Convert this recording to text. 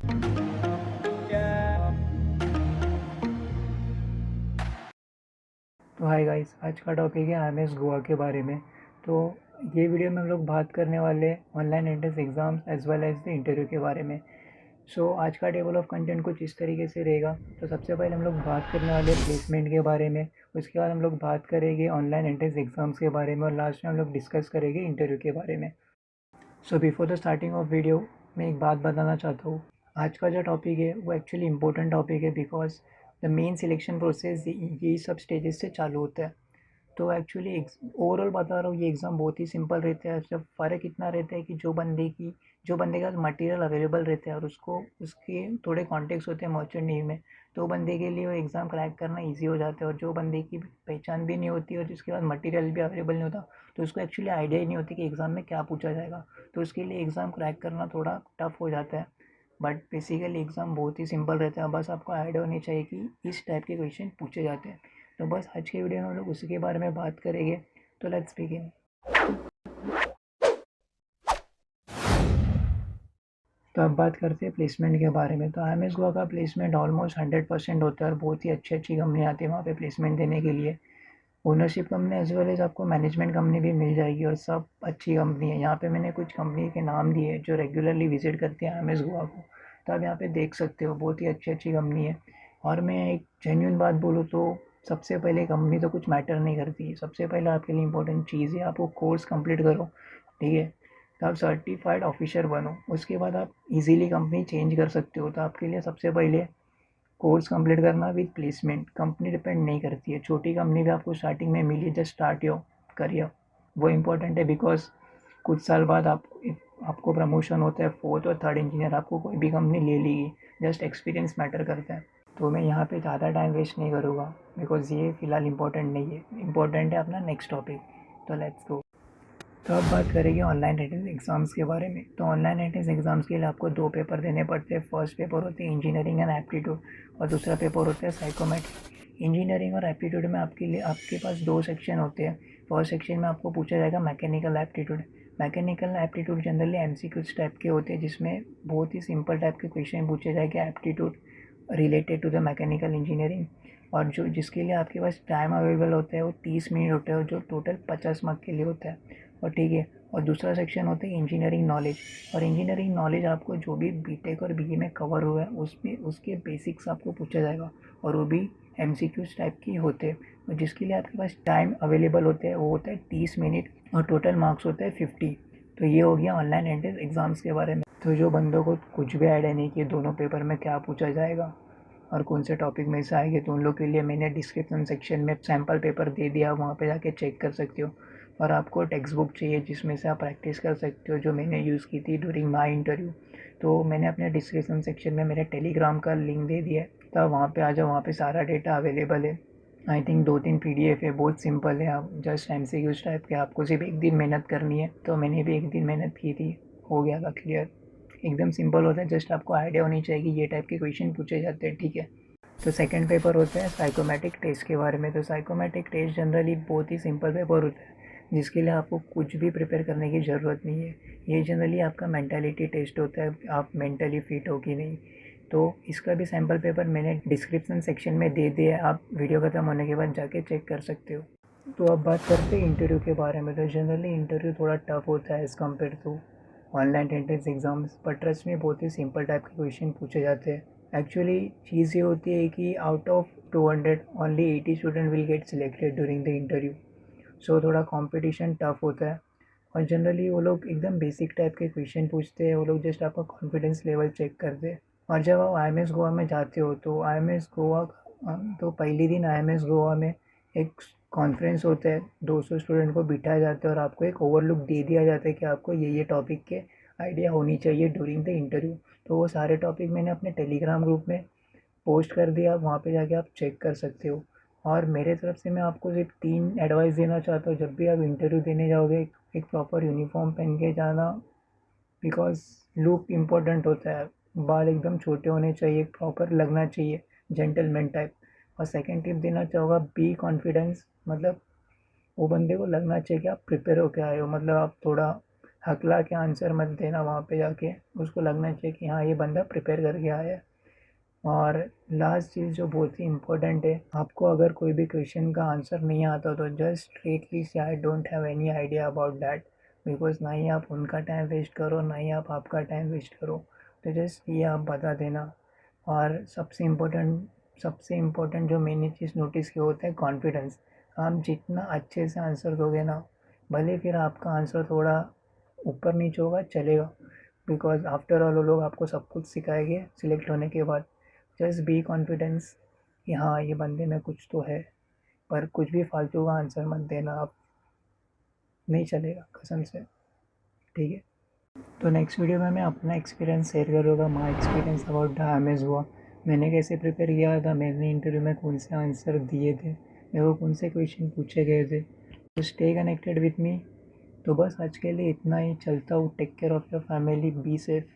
तो hi guys, आज का टॉपिक है आईएमएस गोवा के बारे में। तो ये वीडियो में हम लोग बात करने वाले हैं online entrance exams as well as the interview के बारे में। आज का टेबल ऑफ कंटेंट कुछ इस तरीके से रहेगा। तो सबसे पहले हम लोग बात करने वाले हैं प्लेसमेंट के बारे में। उसके बाद हम लोग बात करेंगे ऑनलाइन एंट्रेंस एग्ज़ाम्स के बारे में और लास्ट में हम लोग डिस्कस करेंगे इंटरव्यू के बारे में। Before the starting of video मैं एक बात बताना चाहता हूँ। आज का जो टॉपिक है वो एक्चुअली इम्पोर्टेंट टॉपिक है, because the main selection process ये सब स्टेजेस से चालू होता है। तो एक्चुअली ओवरऑल बता रहा हूँ, ये एग्ज़ाम बहुत ही सिंपल रहता है। सिर्फ फ़र्क इतना रहता है कि जो बंदे का मटेरियल अवेलेबल रहता है और उसको उसके थोड़े कॉन्टेक्ट्स होते हैं मर्चेंट नेवी में, तो बंदे के लिए वो एग्ज़ाम क्रैक करना इजी हो जाता है। और जो बंदे की पहचान भी नहीं होती और जिसके पास मटेरियल भी अवेलेबल नहीं होता, तो उसको एक्चुअली आइडिया ही नहीं होती कि एग्ज़ाम में क्या पूछा जाएगा। तो उसके लिए एग्ज़ाम क्रैक करना थोड़ा टफ हो जाता है। बट बेसिकली एग्ज़ाम बहुत ही सिंपल रहता है। बस आपको आइडिया होनी चाहिए कि इस टाइप के क्वेश्चन पूछे जाते हैं। तो बस आज के वीडियो में हम लोग उसी के बारे में बात करेंगे। तो लेट्स बिगिन। तो अब बात करते हैं प्लेसमेंट के बारे में। तो आईएमएस गोवा का प्लेसमेंट ऑलमोस्ट 100% होता है और बहुत ही अच्छी अच्छी कंपनी आती है वहाँ पे प्लेसमेंट देने के लिए। Ownership company as well as आपको मैनेजमेंट कंपनी भी मिल जाएगी और सब अच्छी कंपनी है। यहाँ पे मैंने कुछ कंपनी के नाम दिए जो रेगुलरली विजिट करती है आईएमएस गोवा को। तो आप यहाँ पे देख सकते हो, बहुत ही अच्छी अच्छी कंपनी है। और मैं एक जेन्युइन बात बोलूँ तो सबसे पहले कंपनी तो कुछ मैटर नहीं करती। सबसे पहले आपके लिए इंपॉर्टेंट चीज़ है आपको कोर्स कंप्लीट करो, ठीक है। तो आप सर्टिफाइड ऑफिसर बनो, उसके बाद आप इजीली कंपनी चेंज कर सकते हो। तो आपके लिए सबसे पहले कोर्स कंप्लीट करना विद प्लेसमेंट। कंपनी डिपेंड नहीं करती है, छोटी कंपनी भी आपको स्टार्टिंग में मिली, जस्ट स्टार्ट योर करियर, वो इम्पोर्टेंट है। बिकॉज कुछ साल बाद आपको प्रमोशन होता है, फोर्थ और थर्ड इंजीनियर आपको कोई भी कंपनी ले लेगी। जस्ट एक्सपीरियंस मैटर करता है। तो मैं यहाँ पे ज़्यादा टाइम वेस्ट नहीं करूँगा, बिकॉज ये फ़िलहाल इंपॉर्टेंट नहीं है। इंपॉर्टेंट है अपना नेक्स्ट टॉपिक। तो लेट्स गो। तो अब बात करेंगे ऑनलाइन एंट्रेंस एग्ज़ाम्स के बारे में। तो ऑनलाइन एंट्रेंस एग्ज़ाम्स के लिए आपको दो पेपर देने पड़ते हैं। फर्स्ट पेपर होते हैं इंजीनियरिंग एंड एप्टीट्यूड और दूसरा पेपर होता है साइकोमेट्रिक। इंजीनियरिंग और एप्टीट्यूड में आपके पास दो सेक्शन होते हैं। फर्स्ट सेक्शन में आपको पूछा जाएगा mechanical aptitude. Mechanical aptitude generally MCQs type के होते हैं, जिसमें बहुत ही सिंपल टाइप के क्वेश्चन पूछे जाएंगे aptitude related to the mechanical engineering. और जो जिसके लिए आपके पास टाइम अवेलेबल होता है वो 30 मिनट होता है और जो टोटल 50 मार्क के लिए होता है। और ठीक है, और दूसरा सेक्शन होता है इंजीनियरिंग नॉलेज। और इंजीनियरिंग नॉलेज आपको जो भी बीटेक और बीए में कवर हुआ है उसमें उसके बेसिक्स आपको पूछा जाएगा और वो भी एमसीक्यूज टाइप की होते हैं। और जिसके लिए आपके पास टाइम अवेलेबल होते हैं वो होता है 30 मिनट और टोटल मार्क्स होते हैं 50। तो ये हो गया ऑनलाइन एंट्रेंस एग्ज़ाम्स के बारे में। तो जो बंदों को कुछ भी आइडिया नहीं कि दोनों पेपर में क्या पूछा जाएगा और कौन से टॉपिक में से आएंगे, तो उन लोग के लिए मैंने डिस्क्रिप्शन सेक्शन में सैम्पल पेपर दे दिया, वहाँ पे जाके चेक कर सकते हो। और आपको टेक्स्ट बुक चाहिए जिसमें से आप प्रैक्टिस कर सकते हो, जो मैंने यूज़ की थी ड्यूरिंग माई इंटरव्यू। तो मैंने अपने डिस्क्रिप्शन सेक्शन में मेरे टेलीग्राम का लिंक दे दिया है, तो वहाँ पे आ जाओ, वहाँ पे सारा डेटा अवेलेबल है। आई थिंक 2-3 पीडीएफ है, बहुत सिंपल है। आप जस्ट एमसीक्यूज टाइप के, आपको सिर्फ एक दिन मेहनत करनी है। तो मैंने भी एक दिन मेहनत की थी, हो गया था क्लियर। एकदम सिंपल होता है, जस्ट आपको आइडिया होनी चाहिए कि ये टाइप के क्वेश्चन पूछे जाते हैं, ठीक है। तो सेकंड पेपर होता है साइकोमेट्रिक टेस्ट के बारे में। तो साइकोमेट्रिक टेस्ट जनरली बहुत ही सिंपल पेपर होता है, जिसके लिए आपको कुछ भी प्रिपेयर करने की ज़रूरत नहीं है। ये जनरली आपका मेंटालिटी टेस्ट होता है, आप मेंटली फिट हो कि नहीं। तो इसका भी सैम्पल पेपर मैंने डिस्क्रिप्शन सेक्शन में दे दिया है, आप वीडियो ख़त्म होने के बाद जाके चेक कर सकते हो। तो अब बात करते हैं इंटरव्यू के बारे में। तो जनरली इंटरव्यू थोड़ा टफ होता है as compare to online entrance exams, पर ट्रस्ट में बहुत ही सिंपल टाइप के क्वेश्चन पूछे जाते हैं। एक्चुअली चीज़ ये होती है कि out of 200 only 80 student will get selected during the interview. थोड़ा कंपटीशन टफ होता है। और जनरली वो लोग एकदम बेसिक टाइप के क्वेश्चन पूछते हैं, वो लोग जस्ट आपका कॉन्फिडेंस लेवल चेक करते हैं। और जब आप आईएमएस गोवा में जाते हो तो आईएमएस गोवा तो पहले दिन आईएमएस गोवा में एक कॉन्फ्रेंस होता है, 200 स्टूडेंट को बिठाया जाता है और आपको एक ओवरलुक दे दिया जाता है कि आपको ये टॉपिक के आइडिया होनी चाहिए ड्यूरिंग द इंटरव्यू। तो वो सारे टॉपिक मैंने अपने टेलीग्राम ग्रुप में पोस्ट कर दिया, वहाँ पे जाके आप चेक कर सकते हो। और मेरे तरफ से मैं आपको सिर्फ 3 एडवाइस देना चाहता हूँ। जब भी आप इंटरव्यू देने जाओगे, एक प्रॉपर यूनिफॉर्म पहन के जाना, बिकॉज लुक इम्पोर्टेंट होता है। बाल एकदम छोटे होने चाहिए, प्रॉपर लगना चाहिए, जेंटलमैन टाइप। और सेकंड टिप देना चाहूँगा, बी कॉन्फिडेंस। मतलब वो बंदे को लगना चाहिए कि आप प्रिपेयर होके आए हो, मतलब आप थोड़ा हकला के आंसर मत देना वहाँ पे जाके, उसको लगना चाहिए कि हाँ ये बंदा प्रिपेयर करके आया है। और लास्ट चीज़ जो बहुत ही इम्पोर्टेंट है, आपको अगर कोई भी क्वेश्चन का आंसर नहीं आता तो जस्ट स्ट्रेटली से I don't have any idea about that, because ना ही आप उनका टाइम वेस्ट करो ना ही आप आपका टाइम वेस्ट करो। तो जस्ट ये आप बता देना। और सबसे इम्पोर्टेंट जो मैंने चीज़ नोटिस किया होता है कॉन्फिडेंस। आप जितना अच्छे से आंसर दोगे ना, भले फिर आपका आंसर थोड़ा ऊपर नीचे होगा चलेगा, बिकॉज आफ्टर ऑल वो लोग आपको सब कुछ सिखाएंगे सिलेक्ट होने के बाद। जस्ट बी कॉन्फिडेंस कि हाँ ये बंदे में कुछ तो है, पर कुछ भी फालतू का आंसर मत देना आप, नहीं चलेगा कसम से। ठीक है, तो नेक्स्ट वीडियो में मैं अपना एक्सपीरियंस शेयर करूँगा, my experience about the MS हुआ, मैंने कैसे प्रिपेयर किया था, मैंने इंटरव्यू में कौन से आंसर दिए थे, मेरे को कौन से क्वेश्चन पूछे गए थे। तो स्टे कनेक्टेड विथ मी। तो बस आज के लिए इतना ही, चलता हूँ। Take care of your family, be safe.